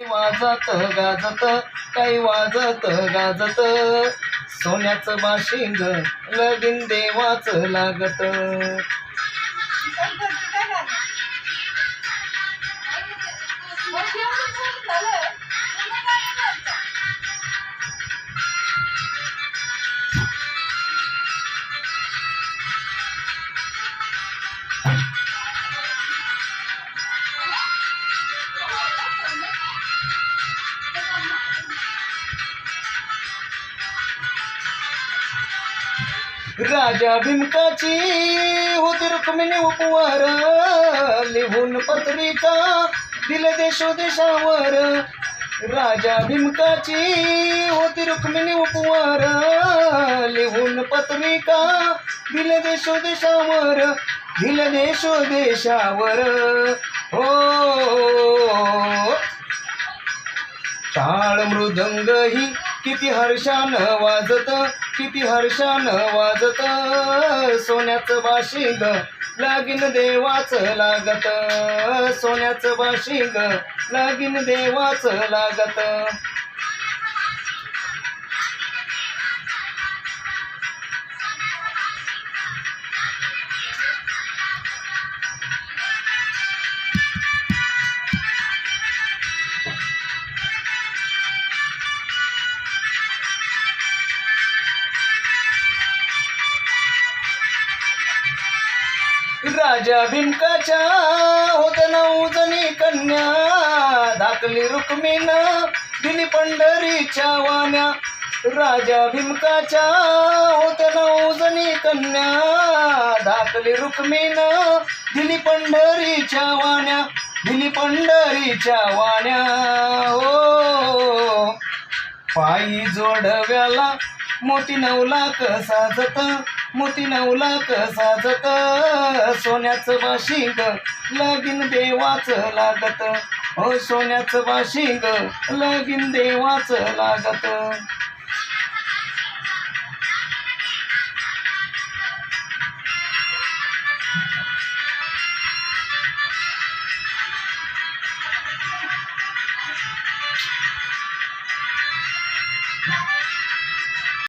वाजत गाजत काही वाजत गाजत सोन्याचं बाशिंग लगीन देवाचं लागत. राजा भीमकाची होती रुक्मिणी उपवार लिहून पत्रिका दिले देशोदेशावर. राजा भीमकाची होती रुक्मिणी उपवार लिहून पत्रिका दिले देशोदेशावर. दिले देशोदेशावर हो. टाळ मृदंग ही किती हर्षानं वाजत किती हर्षानं वाजत सोन्याचं बाशिंग लगीन देवाचं लागत. सोन्याचं बाशिंग लगीन देवाचं लागत. राजा भीमकाच्या होत 9 जणी कन्या धाकली रुक्मिण दिली पंढरीच्या वाण्या. राजा भीमकाच्या होत 9 जणी कन्या धाकली रुक्मिण दिली पंढरीच्या वाण्या. दिली पंढरीच्या वाण्या हो. पायी जोडव्याला मोती 9 लाख साजत मोती 9 लाख साजत सोन्याचं बाशिंग लगीन देवाचं लागत. हो सोन्याचं बाशिंग लगीन देवाचं लागत.